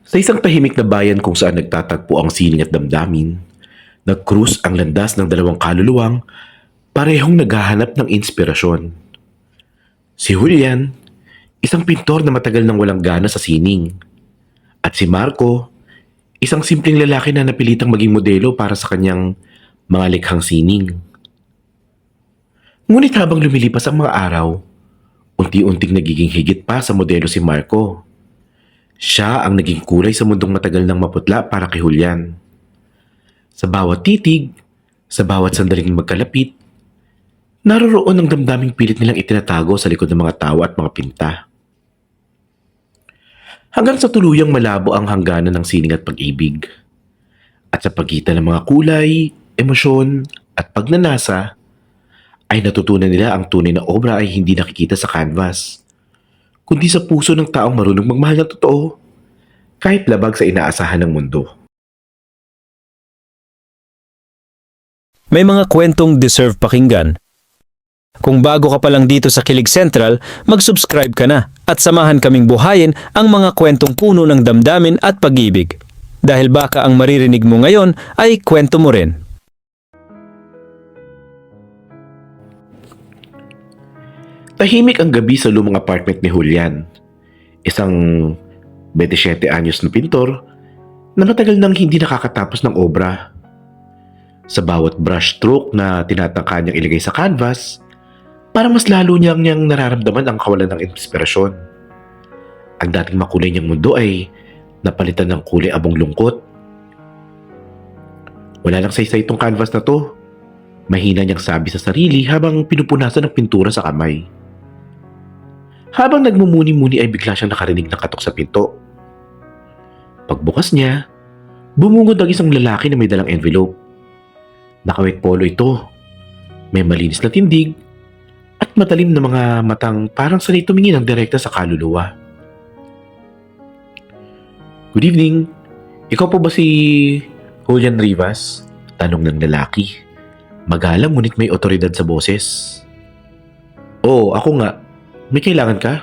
Sa isang tahimik na bayan kung saan nagtatagpo ang sining at damdamin, nag-cruise ang landas ng dalawang kaluluwang parehong naghahanap ng inspirasyon. Si Julian, isang pintor na matagal nang walang gana sa sining. At si Marco, isang simpleng lalaki na napilitang maging modelo para sa kanyang mga likhang sining. Ngunit habang lumilipas ang mga araw, unti-unting nagiging higit pa sa modelo si Marco. Siya ang naging kulay sa mundong matagal nang maputla para kay Julian. Sa bawat titig, sa bawat sandaling magkalapit, naroroon ang damdaming pilit nilang itinatago sa likod ng mga tawa at mga pinta. Hanggang sa tuluyang malabo ang hangganan ng sining at pag-ibig. At sa pagitan ng mga kulay, emosyon, at pagnanasa, ay natutunan nila ang tunay na obra ay hindi nakikita sa canvas, kundi sa puso ng taong marunong magmahal ng totoo, kahit labag sa inaasahan ng mundo. May mga kwentong deserve pakinggan. Kung bago ka pa lang dito sa Kilig Central, mag-subscribe ka na at samahan kaming buhayin ang mga kwentong puno ng damdamin at pag-ibig. Dahil baka ang maririnig mo ngayon ay kwento mo rin. Tahimik ang gabi sa lumang apartment ni Julian, isang 27 anyos na pintor na matagal nang hindi nakakatapos ng obra. Sa bawat brush stroke na tinatangka niyang ilagay sa canvas, parang mas lalo niyang nararamdaman ang kawalan ng inspirasyon. Ang dating makulay niyang mundo ay napalitan ng kulay abong lungkot. Wala lang saysay itong canvas na to, mahina niyang sabi sa sarili habang pinupunasan ng pintura sa kamay. Habang nagmumuni-muni ay bigla siyang nakarinig ng katok sa pinto. Pagbukas niya, bumungod ang isang lalaki na may dalang envelope. Nakawit polo ito, may malinis na tindig, at matalim na mga matang parang sanay tumingin ng direkta sa kaluluwa. Good evening. Ikaw po ba si Julian Rivas? Tanong ng lalaki. Magalang ngunit may otoridad sa boses. Oo, ako nga. May kailangan ka?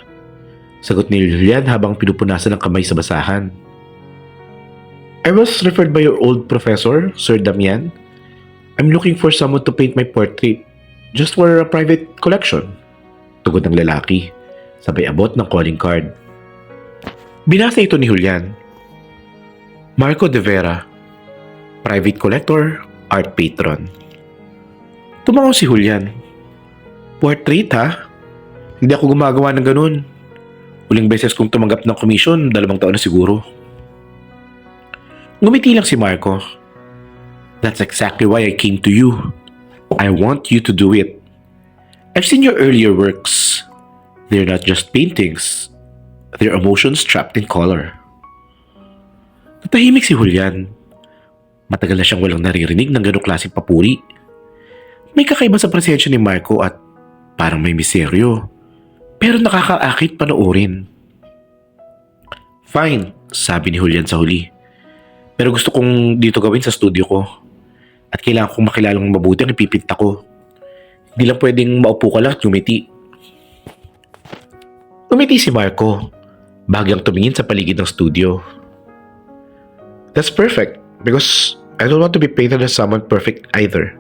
Sagot ni Julian habang pinupunasan ng kamay sa basahan. I was referred by your old professor, Sir Damian. I'm looking for someone to paint my portrait. Just for a private collection. Tugon ng lalaki. Sabay abot ng calling card. Binasa ito ni Julian. Marco de Vera. Private collector, art patron. Tumango si Julian. Portrait ha? Hindi ako gumagawa ng ganun. Uling beses kong tumanggap ng komisyon, 2 taon na siguro. Ngumiti lang si Marco. That's exactly why I came to you. I want you to do it. I've seen your earlier works. They're not just paintings. They're emotions trapped in color. Natahimik si Julian. Matagal na siyang walang naririnig ng ganong klaseng papuri. May kakaiba sa presensya ni Marco at parang may misteryo. Pero nakakaakit panoorin. Fine, sabi ni Julian sa huli. Pero gusto kong dito gawin sa studio ko. At kailangan kong makilalang mabuti ang ipipinta ko. Hindi lang pwedeng maupo ka lang at ngumiti. Ngumiti si Marco, bahagyang tumingin sa paligid ng studio. That's perfect, because I don't want to be painted as someone perfect either.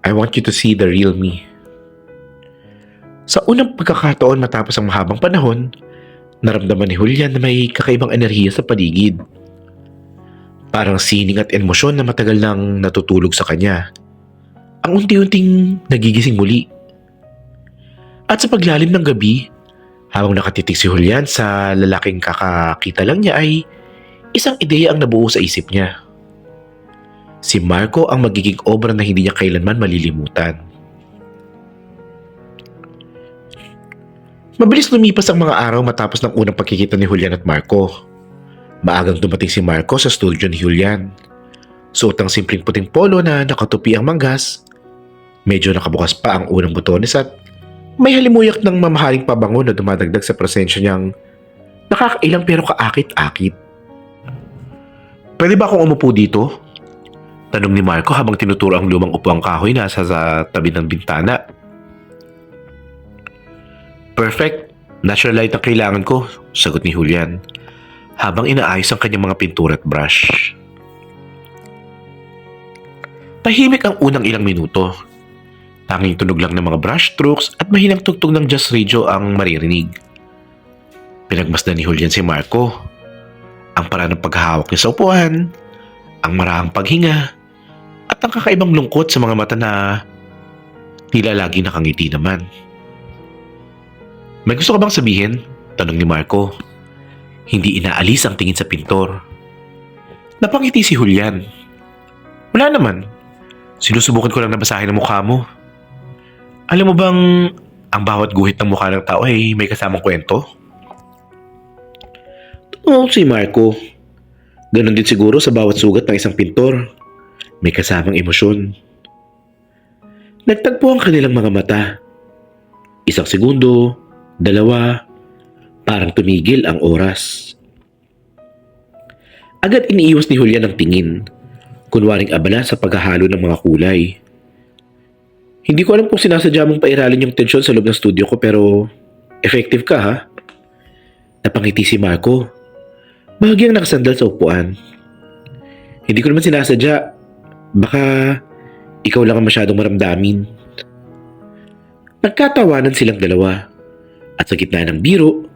I want you to see the real me. Sa unang pagkakataon matapos ang mahabang panahon, naramdaman ni Julian na may kakaibang enerhiya sa paligid. Parang sining at emosyon na matagal nang natutulog sa kanya. Ang unti-unting nagigising muli. At sa paglalim ng gabi, habang nakatitig si Julian sa lalaking kakakita lang niya ay isang ideya ang nabuo sa isip niya. Si Marco ang magiging obra na hindi niya kailanman malilimutan. Mabilis lumipas ang mga araw matapos ng unang pagkikita ni Julian at Marco. Maagang dumating si Marco sa studio ni Julian. Suot ang simpleng puting polo na nakatupi ang manggas. Medyo nakabukas pa ang unang butones at may halimuyak ng mamahaling pabango na dumadagdag sa presensya niyang nakakailang pero kaakit-akit. Pwede ba akong umupo dito? Tanong ni Marco habang tinuturo ang lumang upuang kahoy na sa tabi ng bintana. Perfect. Natural light ang kailangan ko, sagot ni Julian. habang inaayos ang kanyang mga pintura at brush. Tahimik ang unang ilang minuto. Tanging tunog lang ng mga brush strokes at mahinang tugtog ng jazz radio ang maririnig. Pinagmasdan ni Julian si Marco. Ang paraan ng paghahawak niya sa upuan, ang marahang paghinga, at ang kakaibang lungkot sa mga mata na tila lagi nakangiti naman. May gusto ka bang sabihin? Tanong ni Marco. Hindi inaalis ang tingin sa pintor. Napangiti si Julian. Wala naman. Sinusubukan ko lang nabasahin ang mukha mo. Alam mo bang ang bawat guhit ng mukha ng tao ay may kasamang kwento? Oo, si Marco. Ganon din siguro sa bawat sugat ng isang pintor. May kasamang emosyon. Nagtagpo ang kanilang mga mata. Isang segundo, dalawa, parang tumigil ang oras. Agad iniiwas ni Julian ang tingin, kunwaring abala sa paghahalo ng mga kulay. Hindi ko alam kung sinasadya mong pairalin yung tensyon sa loob ng studio ko pero effective ka ha? Napangiti si Marco. Bahagyang nakasandal sa upuan. Hindi ko naman sinasadya. Baka ikaw lang ang masyadong maramdamin. Nagkatawanan silang dalawa. At sa gitna ng biro,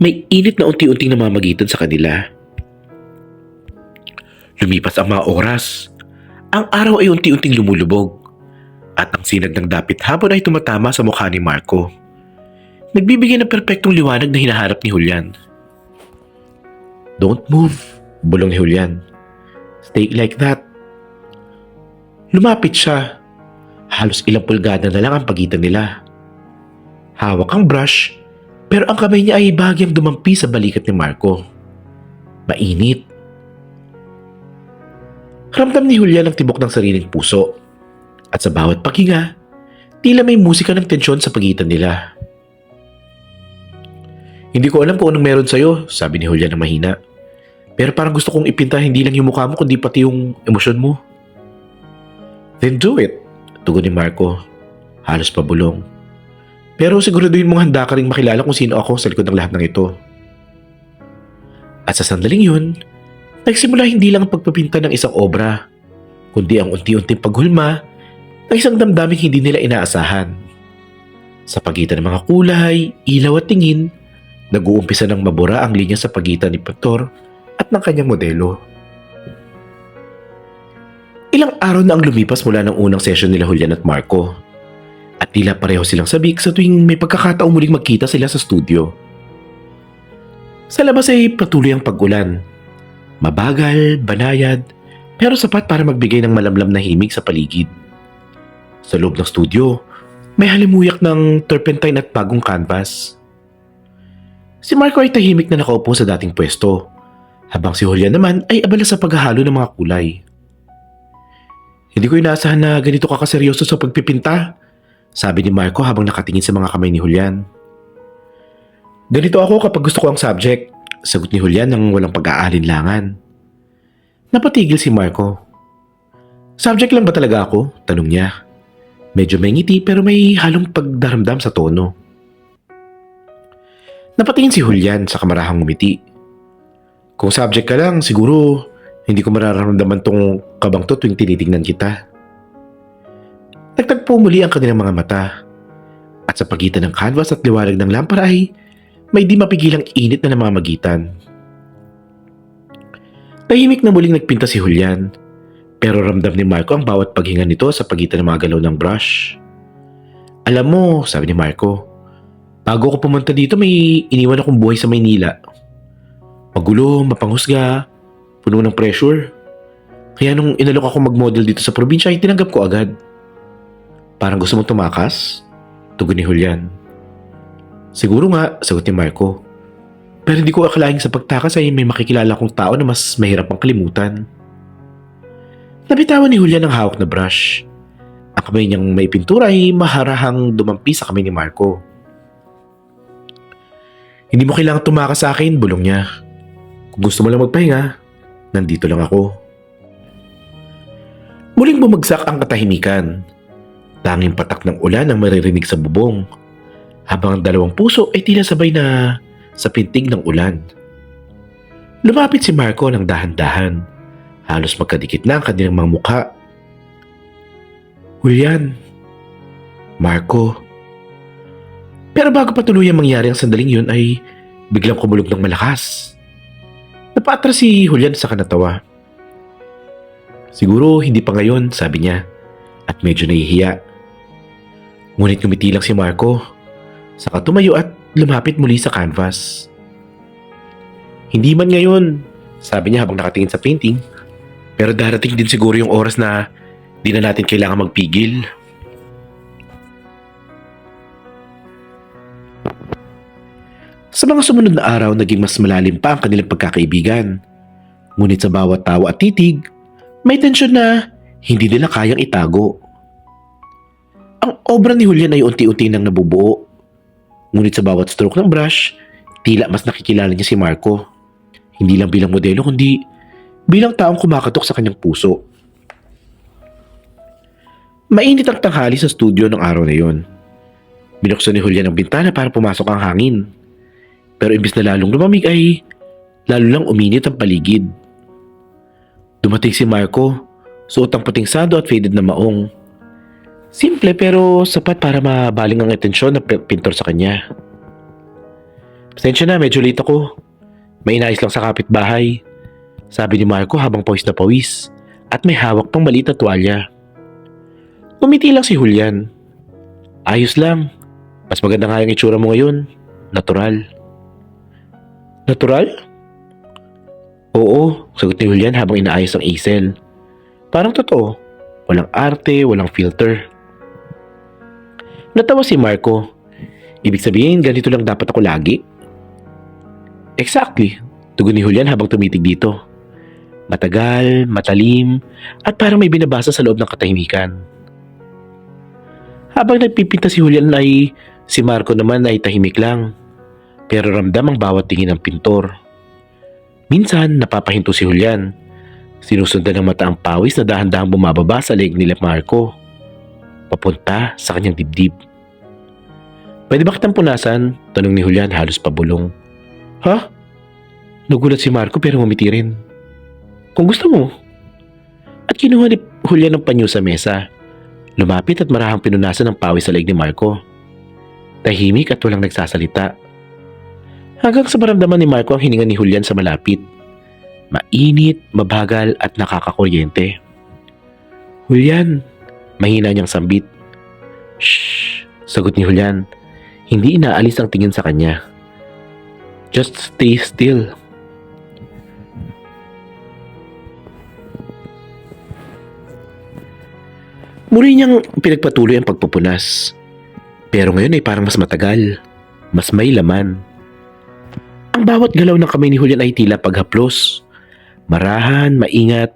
may init na unti-unting namamagitan sa kanila. Lumipas ang mga oras. Ang araw ay unti-unting lumulubog. At ang sinag ng dapit hapon ay tumatama sa mukha ni Marco. Nagbibigay ng perpektong liwanag na hinaharap ni Julian. Don't move, bulong ni Julian. Stay like that. Lumapit siya. Halos ilang pulgada na lang ang pagitan nila. Hawak ang brush, pero ang kamay niya ay bahagyang dumampi sa balikat ni Marco. Mainit. Ramdam ni Julian ang tibok ng sariling puso. At sa bawat paghinga, tila may musika ng tensyon sa pagitan nila. Hindi ko alam kung anong meron sa'yo, sabi ni Julian na mahina. Pero parang gusto kong ipinta hindi lang yung mukha mo kundi pati yung emosyon mo. Then do it, tugon ni Marco. Halos pabulong. Pero siguraduhin mong handa ka rin makilala kung sino ako sa likod ng lahat ng ito. At sa sandaling yun, nagsimula hindi lang ang pagpapinta ng isang obra, kundi ang unti-unting paghulma ng isang damdaming hindi nila inaasahan. Sa pagitan ng mga kulay, ilaw at tingin, nag-uumpisa ng mabura ang linya sa pagitan ni pintor at ng kanyang modelo. Ilang araw na ang lumipas mula ng unang session nila Julian at Marco. At tila pareho silang sabik sa tuwing may pagkakataong muling magkita sila sa studio. Sa labas ay patuloy ang pag-ulan. Mabagal, banayad, pero sapat para magbigay ng malamlam na himig sa paligid. Sa loob ng studio, may halimuyak ng turpentine at bagong canvas. Si Marco ay tahimik na nakaupo sa dating pwesto, habang si Julian naman ay abala sa paghahalo ng mga kulay. Hindi ko inaasahan na ganito ka kaseryoso sa pagpipinta, sabi ni Marco habang nakatingin sa mga kamay ni Julian. Ganito ako kapag gusto ko ang subject, sagot ni Julian nang walang pag-aalinlangan. Napatigil si Marco. Subject lang ba talaga ako? Tanong niya. Medyo may ngiti pero may halong pagdaramdam sa tono. Napatingin si Julian sa kamarahang ngumiti. Kung subject ka lang, siguro hindi ko mararamdaman tong kabang to tuwing tinitingnan kita. Nagtagpo muli ang kanilang mga mata. At sa pagitan ng canvas at liwanag ng lampara ay may di mapigilang init na namamagitan. Tahimik na muling nagpinta si Julian. Pero ramdam ni Marco ang bawat paghinga nito sa pagitan ng mga galaw ng brush. Alam mo, sabi ni Marco, bago ako pumunta dito may iniwan akong buhay sa Maynila. Magulo, mapanghusga, puno ng pressure. Kaya nung inalok ako mag-model dito sa probinsya ay tinanggap ko agad. Parang gusto mong tumakas? Tugon ni Julian. Siguro nga, sagot ni Marco. Pero hindi ko akalaing sa pagtakas ay may makikilala kong tao na mas mahirap ang kalimutan. Nabitawan ni Julian ang hawak na brush. Ang kamay niyang may pintura ay maharahang dumampi sa kamay ni Marco. Hindi mo kailangan tumakas sa akin, bulong niya. Kung gusto mo lang magpahinga, nandito lang ako. Muling bumagsak ang katahimikan. Tanging patak ng ulan ang maririnig sa bubong, habang ang dalawang puso ay tila sabay na sa pintig ng ulan. Lumapit si Marco ng dahan-dahan. Halos magkadikit na ang kanilang mga mukha. Julian. Marco. Pero bago pa tuluyang mangyari ang sandaling yun ay biglang kumulog ng malakas. Napaatras si Julian sa kanatawa. Siguro hindi pa ngayon, sabi niya, at medyo nahihiya. Ngunit ngumiti lang si Marco, saka tumayo at lumapit muli sa canvas. Hindi man ngayon, sabi niya habang nakatingin sa painting, pero darating din siguro yung oras na di na natin kailangan magpigil. Sa mga sumunod na araw, naging mas malalim pa ang kanilang pagkakaibigan. Ngunit sa bawat tawa at titig, may tensyon na hindi nila kayang itago. Ang obra ni Julian ay unti-unti nang nabubuo. Ngunit sa bawat stroke ng brush, tila mas nakikilala niya si Marco. Hindi lang bilang modelo kundi bilang taong kumakatok sa kanyang puso. Mainit ang tanghali sa studio ng araw na yon. Binuksan ni Julian ang bintana para pumasok ang hangin. Pero imbis na lalong lumamig ay lalo lang uminit ang paligid. Dumating si Marco, suot ang puting sando at faded na maong. Simple pero sapat para mabaling ang atensyon ng pintor sa kanya. Pasensya na, medyo late ako. May inayos lang sa kapitbahay, sabi ni Marco habang pawis na pawis at may hawak pang maliit na tuwalya. Umiti lang si Julian. Ayos lang. Mas maganda nga yung itsura mo ngayon. Natural. Natural? Oo, sagot ni Julian habang inaayos ang easel. Parang totoo. Walang arte, walang filter. Natawa si Marco. Ibig sabihin, ganito lang dapat ako lagi? Exactly, tugon ni Julian habang tumitig dito. Matagal, matalim, at parang may binabasa sa loob ng katahimikan. Habang nagpipinta si Julian ay si Marco naman ay tahimik lang. Pero ramdam ang bawat tingin ng pintor. Minsan, napapahinto si Julian. Sinusundan ng mata ang pawis na dahan-dahang bumababa sa leeg nila Marco. Papunta sa kanyang dibdib. Pwede ba kitang punasan? Tanong ni Julian halos pabulong. Ha? Nagulat si Marco pero ngumiti rin. Kung gusto mo. At kinuha ni Julian ng panyo sa mesa. Lumapit at marahang pinunasan ng pawis sa leeg ni Marco. Tahimik at walang nagsasalita. Hanggang sa maramdaman ni Marco ang hininga ni Julian sa malapit. Mainit, mabagal at nakakakuryente. Julian, mahina niyang sambit. Shh, sagot ni Julian. Hindi inaalis ang tingin sa kanya. Just stay still. Muli niyang pinagpatuloy ang pagpupunas. Pero ngayon ay parang mas matagal. Mas may laman. Ang bawat galaw ng kamay ni Julian ay tila paghaplos. Marahan, maingat,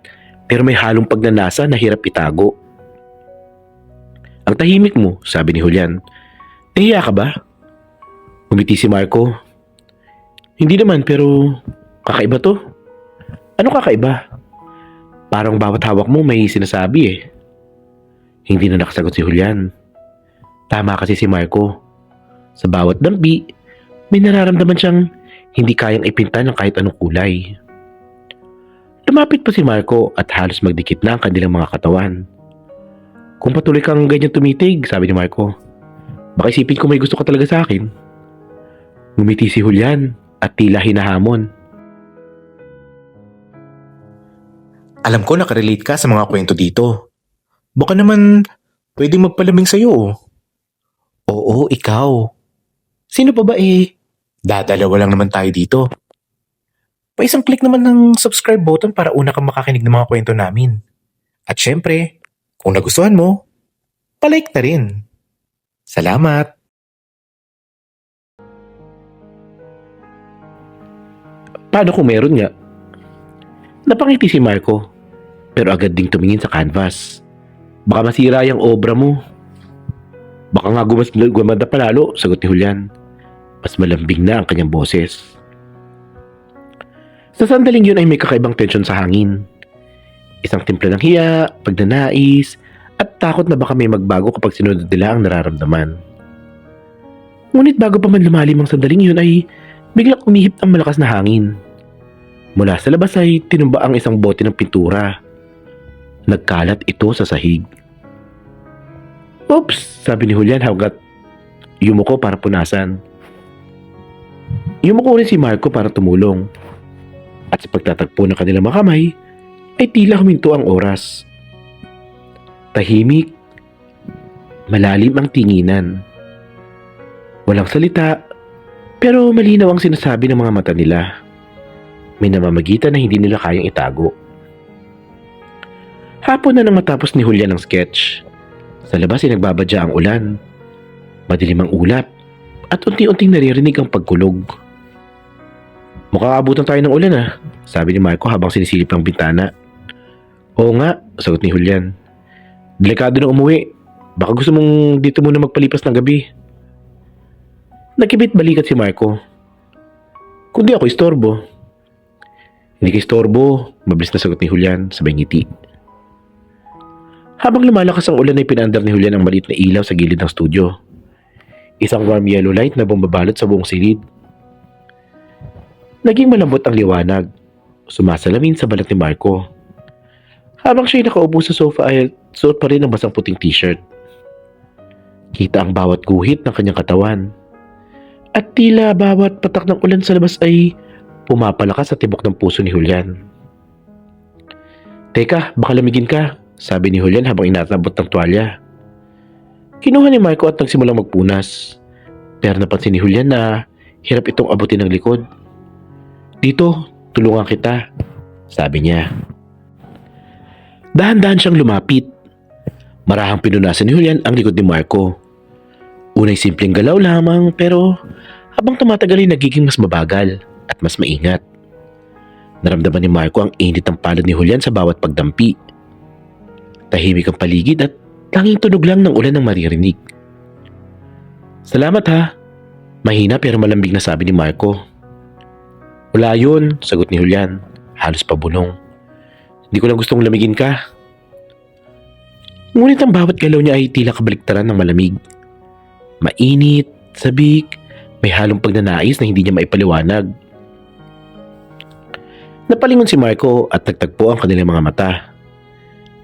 pero may halong pagnanasa na hirap itago. Ang tahimik mo, sabi ni Julian. Nahiya ka ba? Umiti si Marco. Hindi naman, pero kakaiba to. Ano kakaiba? Parang bawat hawak mo may sinasabi eh. Hindi na nakasagot si Julian. Tama kasi si Marco. Sa bawat dampi, may nararamdaman siyang hindi kayang ipinta ng kahit anong kulay. Lumapit pa si Marco at halos magdikit na ang kanilang mga katawan. Kung patuloy kang ganyan tumitig, sabi ni Marco, baka isipin ko may gusto ka talaga sa akin. Ngumiti si Julian at tila hinahamon. Alam ko nakarelate ka sa mga kwento dito. Baka naman pwedeng magpalamig sa'yo. Oo, ikaw. Sino pa ba eh? Dadalawa lang naman tayo dito. Pa-isang click naman ng subscribe button para una kang makakinig ng mga kwento namin. At syempre, kung nagustuhan mo, palike na rin. Salamat! Paano kung meron nga? Napangiti si Marco, pero agad ding tumingin sa canvas. Baka masira yung obra mo. Baka nga gumanda palalo, sagot ni Julian. Mas malambing na ang kanyang boses. Sa sandaling yun ay may kakaibang tensyon sa hangin. Isang timpla ng hiya, pagnanais, at takot na baka may magbago kapag sinunod nila ang nararamdaman. Ngunit bago pa man lumalim ang sandaling yun ay biglang umihip ang malakas na hangin. Mula sa labas ay tinumba ang isang bote ng pintura. Nagkalat ito sa sahig. Oops, sabi ni Julian hanggat yumuko para punasan. Yumuko rin si Marco para tumulong. At sa pagtatagpo ng kanilang mga kamay, ay tila huminto ang oras. Tahimik, malalim ang tinginan. Walang salita, pero malinaw ang sinasabi ng mga mata nila. May namamagitan na hindi nila kayang itago. Hapon na nang matapos ni Julian ang sketch. Sa labas ay nagbabadya ang ulan. Madilim ang ulap at unti-unting naririnig ang pagkulog. Mukhang abutan tayo ng ulan sabi ni Marco habang sinisilip ang bintana. Oo nga, sagot ni Julian. Delikado na umuwi. Baka gusto mong dito muna magpalipas ng gabi. Nagkibit balikat si Marco. Kundi ako istorbo. Hindi ka istorbo, mabilis na sagot ni Julian sabay ngiti. Habang lumalakas ang ulan ay pinaandar ni Julian ang maliit na ilaw sa gilid ng studio. Isang warm yellow light na bumabalot sa buong silid. Naging malambot ang liwanag, sumasalamin sa balat ni Marco. Habang siya'y nakaupo sa sofa ay suot pa rin ang basang puting t-shirt. Kita ang bawat guhit ng kanyang katawan. At tila bawat patak ng ulan sa labas ay pumapalakas sa tibok ng puso ni Julian. Teka, baka lamigin ka, sabi ni Julian habang inatabot ng tuwalya. Kinuha ni Marco at nagsimulang magpunas. Pero napansin ni Julian na hirap itong abutin ng likod. Dito, tulungan kita, sabi niya. Dahan-dahan siyang lumapit. Marahang pinunasan ni Julian ang likod ni Marco. Unay simpleng galaw lamang pero habang tumatagal ay nagiging mas mabagal at mas maingat. Naramdaman ni Marco ang init ng palad ni Julian sa bawat pagdampi. Tahimik ang paligid at tanging tunog lang ng ulan ang maririnig. Salamat ha. Mahina pero malambing na sabi ni Marco. Wala yun, sagot ni Julian, halos pabulong. Hindi ko lang gustong lamigin ka. Ngunit ang bawat galaw niya ay tila kabaliktaran ng malamig. Mainit, sabik, may halong pagnanais na hindi niya maipaliwanag. Napalingon si Marco at nagtagpo ang kanilang mga mata.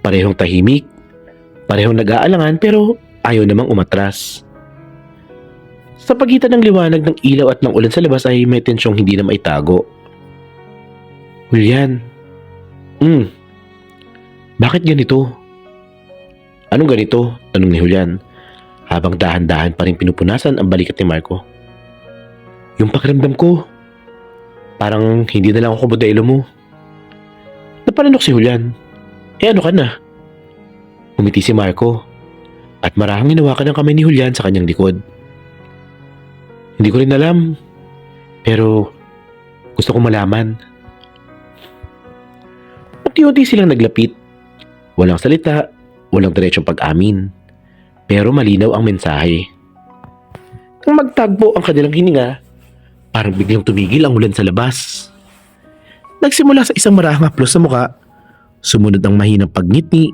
Parehong tahimik, parehong nag-aalangan pero ayaw namang umatras. Sa pagitan ng liwanag ng ilaw at ng ulan sa labas ay may tensyong hindi na maitago. Julian, bakit ganito? Anong ganito? Tanong ni Julian, habang dahan-dahan pa rin pinupunasan ang balikat ni Marco. Yung pakiramdam ko, parang hindi na lang ako kabudelo mo. Napalanok si Julian. Ano ka na? Umiti si Marco at marahang hinawakan ang kamay ni Julian sa kanyang likod. Hindi ko rin alam, pero gusto kong malaman. Unti-unti silang naglapit. Walang salita, walang diretsong pag-amin, pero malinaw ang mensahe. Nang magtagpo ang kanilang hininga, parang biglang tumigil ang ulan sa labas. Nagsimula sa isang marahang haplos sa muka, sumunod ang mahinang pagngiti,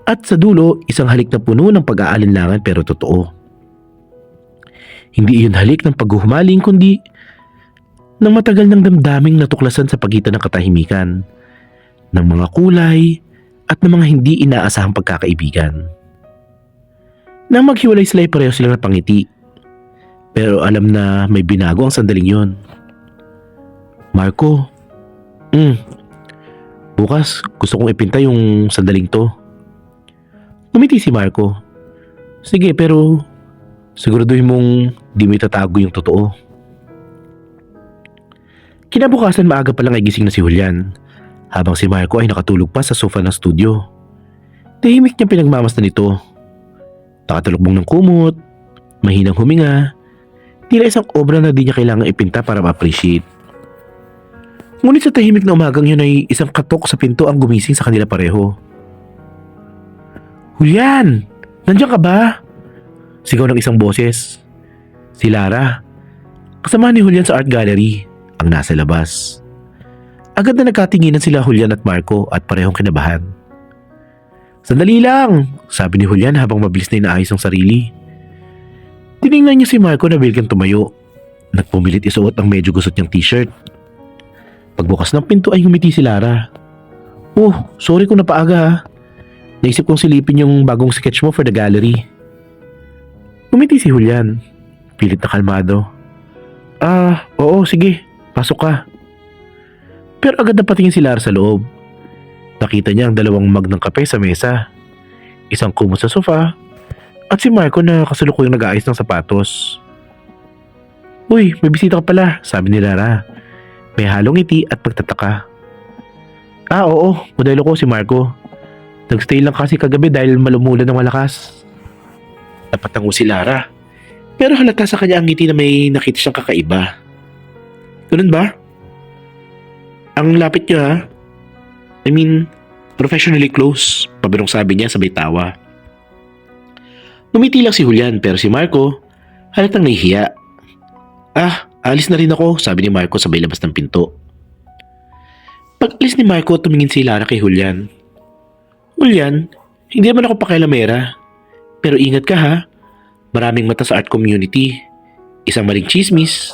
at sa dulo isang halik na puno ng pag-aalinlangan pero totoo. Hindi iyon halik ng paghuhumaling kundi ng matagal ng damdaming natuklasan sa pagitan ng katahimikan, ng mga kulay at ng mga hindi inaasahang pagkakaibigan. Nang maghiwalay sila ay pareho silang napangiti, pero alam na may binago ang sandaling yon. Marco, bukas gusto kong ipinta yung sandaling to. Umiti si Marco. Sige, pero siguraduhin mong di mo itatago yung totoo. Kinabukasan maaga pa lang ay gising na si Julian, habang si Marco ay nakatulog pa sa sofa ng studio. Tahimik niyang pinagmamasdan ito. Nakatalukbong ng kumot, mahinang huminga, tila isang obra na di niya kailangang ipinta para ma-appreciate. Ngunit sa tahimik na umagang yun ay isang katok sa pinto ang gumising sa kanila pareho. Julian! Nandiyan ka ba? Sigaw ng isang boses. Si Lara, kasama ni Julian sa art gallery, ang nasa labas. Agad na nagkatinginan sila Julian at Marco at parehong kinabahan. Sandali lang, sabi ni Julian habang mabilis na inaayos ang sarili. Tiningnan niya si Marco na biglang tumayo. Nagpumilit isuot ang medyo gusot niyang t-shirt. Pagbukas ng pinto ay ngumiti si Lara. Oh, sorry kung napaaga ha. Naisip kong silipin yung bagong sketch mo for the gallery. Ngumiti si Julian. Pilit na kalmado. Ah, oo, sige. Pasok ka. Pero agad na patingin si Lara sa loob. Nakita niya ang 2 mug ng kape sa mesa. Isang kumot sa sofa. At si Marco na kasalukuyang nag-aayos ng sapatos. Uy, may bisita ka pala, sabi ni Lara. May halong ngiti at pagtataka. Ah, oo, modelo ko si Marco. Nagstay lang kasi kagabi dahil malumulan ng malakas. Napatango si Lara. Pero halata sa kanya ang ngiti na may nakita siyang kakaiba. Ganun ba? Ang lapit niya ha? I mean, professionally close, pabirong sabi niya sabay tawa. Ngumiti lang si Julian pero si Marco halatang nahihiya. Ah, alis na rin ako, sabi ni Marco sabay labas ng pinto. Pag alis ni Marco, tumingin si Lara kay Julian. Julian, hindi naman ako pakialamera. Pero ingat ka ha. Maraming mata sa art community. Isang maling chismis,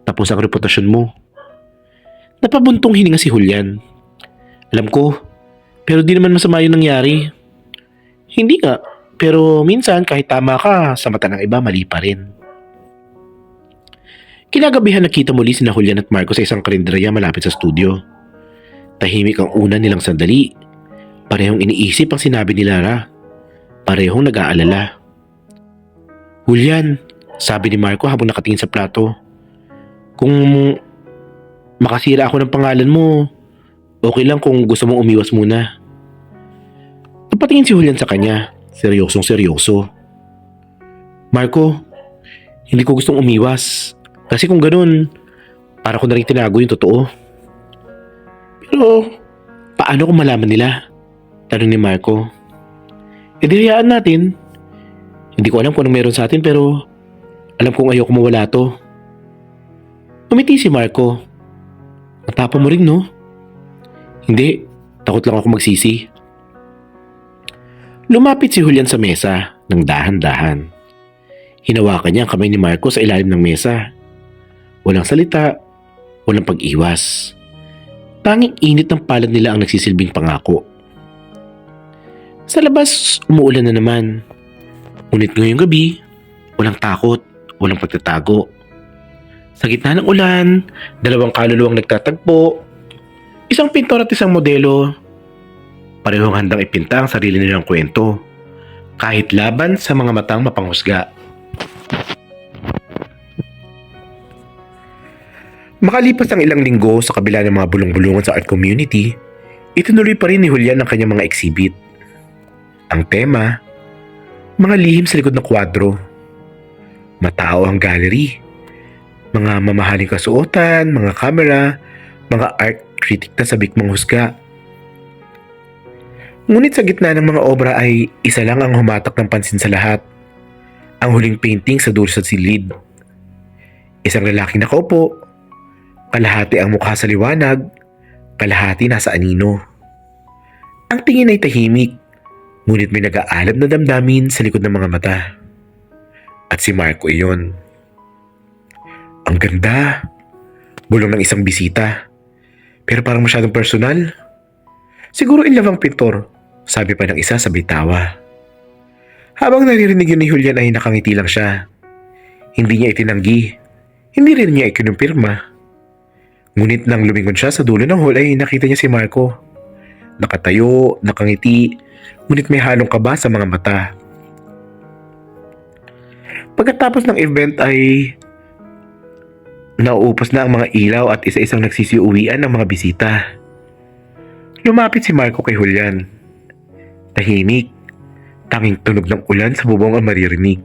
tapos ang reputasyon mo. Napabuntong hininga si Julian. Alam ko, pero di naman masama yung nangyari. Hindi nga, pero minsan kahit tama ka, sa mata ng iba mali pa rin. Kinagabihan nakita muli sina Julian at Marco sa isang karinderya malapit sa studio. Tahimik ang una nilang sandali. Parehong iniisip ang sinabi ni Lara. Parehong nag-aalala. Julian, sabi ni Marco habang nakatingin sa plato. Kung makasira ako ng pangalan mo, okay lang kung gusto mong umiwas muna. Napatingin si Julian sa kanya, seryosong seryoso. Marco, hindi ko gustong umiwas. Kasi kung ganun, para ko na rin tinago yung totoo. Pero, paano kung malaman nila? Tanong ni Marco. E di hayaan natin. Hindi ko alam kung anong meron sa atin pero alam kong ayoko mawala to. Umiti si Marco. Matapang mo rin no? Hindi, takot lang ako magsisi. Lumapit si Julian sa mesa ng dahan-dahan. Hinawakan niya ang kamay ni Marco sa ilalim ng mesa. Walang salita, walang pag-iwas. Tanging init ng palad nila ang nagsisilbing pangako. Sa labas, umuulan na naman. Ngunit ngayong gabi, walang takot, walang pagtatago. Sa gitna ng ulan, 2 kaluluwang nagtatagpo, isang pintor at isang modelo. Parehong handang ipinta ang sarili nilang kwento, kahit laban sa mga matang mapanghusga. Makalipas ang ilang linggo sa kabila ng mga bulong-bulungan sa art community, itinuloy pa rin ni Julian ang kanyang mga exhibit. Ang tema, mga lihim sa likod ng kwadro. Matao ang gallery. Mga mamahaling kasuotan, mga kamera, mga art critic na sabik manghusga. Ngunit sa gitna ng mga obra ay isa lang ang humatak ng pansin sa lahat. Ang huling painting sa dulo sa silid. Isang lalaking nakaupo, kalahati ang mukha sa liwanag, kalahati nasa anino. Ang tingin ay tahimik, ngunit may nag-aalab na damdamin sa likod ng mga mata. At si Marco iyon. Ang ganda. Bulong ng isang bisita. Pero parang masyadong personal. Siguro in love ang pintor, sabi pa ng isa sabay tawa. Habang naririnig yun ni Julian ay nakangiti lang siya. Hindi niya itinanggi. Hindi rin niya ikinumpirma. Ngunit nang lumingon siya sa dulo ng hall ay nakita niya si Marco. Nakatayo, nakangiti, ngunit may halong kaba sa mga mata. Pagkatapos ng event ay nauupos na ang mga ilaw at isa-isang nagsisiuwian ng mga bisita. Lumapit si Marco kay Julian. Tahimik, tanging tunog ng ulan sa bubong ang maririnig.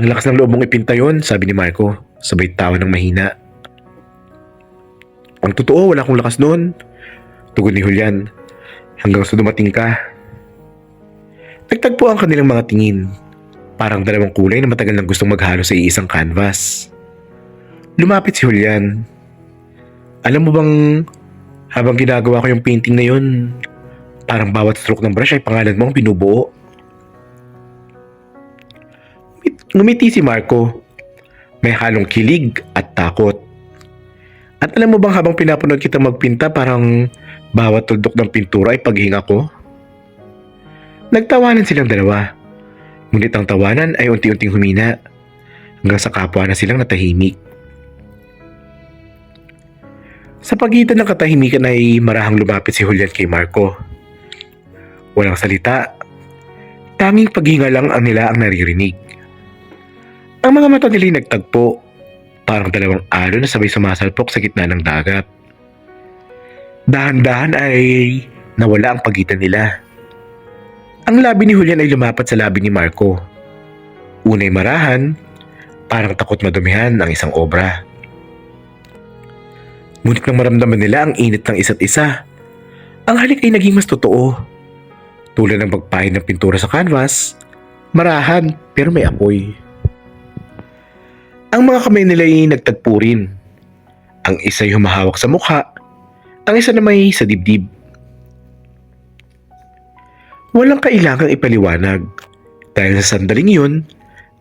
Ang lakas ng loob mong ipinta yon, sabi ni Marco, sabay tawa ng mahina. Ang totoo, wala akong lakas noon, tugon ni Julian, hanggang sa dumating ka. Nagtagpo ang kanilang mga tingin, parang 2 kulay na matagal nang gustong maghalo sa iisang canvas. Lumapit si Julian. Alam mo bang, habang ginagawa ko yung painting na yun, parang bawat stroke ng brush ay pangalan mo ang binubuo. Ngumiti si Marco. May halong kilig at takot. At alam mo bang habang pinapanood kita magpinta, parang bawat tuldok ng pintura ay paghinga ko? Nagtawanan silang dalawa. Ngunit ang tawanan ay unti-unting humina hanggang sa kapwa na silang natahimik. Sa pagitan ng katahimikan ay marahang lumapit si Julian kay Marco. Walang salita, tanging paghinga lang ang nila ang naririnig. Ang mga mata nila nagtagpo, parang dalawang alon na sabay sumasalpok sa gitna ng dagat. Dahan-dahan ay nawala ang pagitan nila. Ang labi ni Julian ay lumapat sa labi ni Marco. Unay marahan, parang takot madumihan ang isang obra. Ngunit nang maramdaman nila ang init ng isa't isa, ang halik ay naging mas totoo. Tulad ng pagpahid ng pintura sa canvas, marahan pero may apoy. Ang mga kamay nila ay nagtagpo rin. Ang isa ay humahawak sa mukha, ang isa na may sa dibdib. Walang kailangang ipaliwanag dahil sa sandaling yun,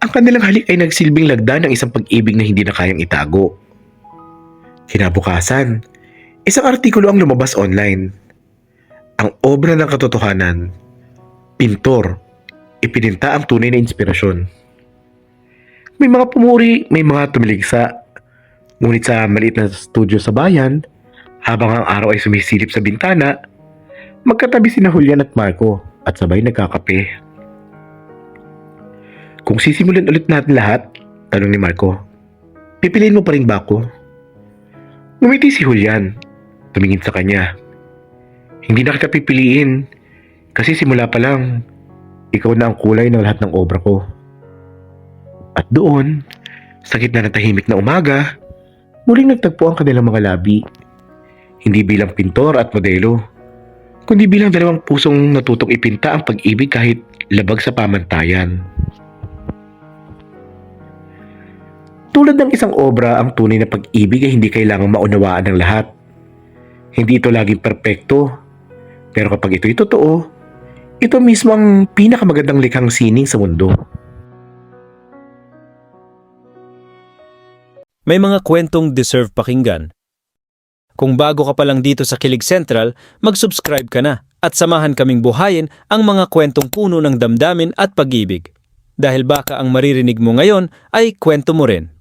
ang kanilang halik ay nagsilbing lagda ng isang pag-ibig na hindi na kayang itago. Kinabukasan, isang artikulo ang lumabas online. Ang obra ng katotohanan, pintor, ipininta ang tunay na inspirasyon. May mga pumuri, may mga tumiligsa. Ngunit sa maliit na studio sa bayan, habang ang araw ay sumisilip sa bintana, magkatabi sina Julian at Marco at sabay nagkakape. Kung sisimulan ulit natin lahat, tanong ni Marco, pipiliin mo pa rin ba ako? Ngumiti si Julian, tumingin sa kanya. Hindi na kita pipiliin, kasi simula pa lang, ikaw na ang kulay ng lahat ng obra ko. At doon, sa gitna ng tahimik na umaga, muling nagtagpo ang kanilang mga labi. Hindi bilang pintor at modelo, kundi bilang dalawang pusong natutong ipinta ang pag-ibig kahit labag sa pamantayan. Tulad ng isang obra, ang tunay na pag-ibig ay hindi kailangang maunawaan ng lahat. Hindi ito laging perpekto, pero kapag ito'y totoo, ito mismo ang pinakamagandang likhang sining sa mundo. May mga kwentong deserve pakinggan. Kung bago ka pa lang dito sa Kilig Central, mag-subscribe ka na at samahan kaming buhayin ang mga kwentong puno ng damdamin at pag-ibig. Dahil baka ang maririnig mo ngayon ay kwento mo rin.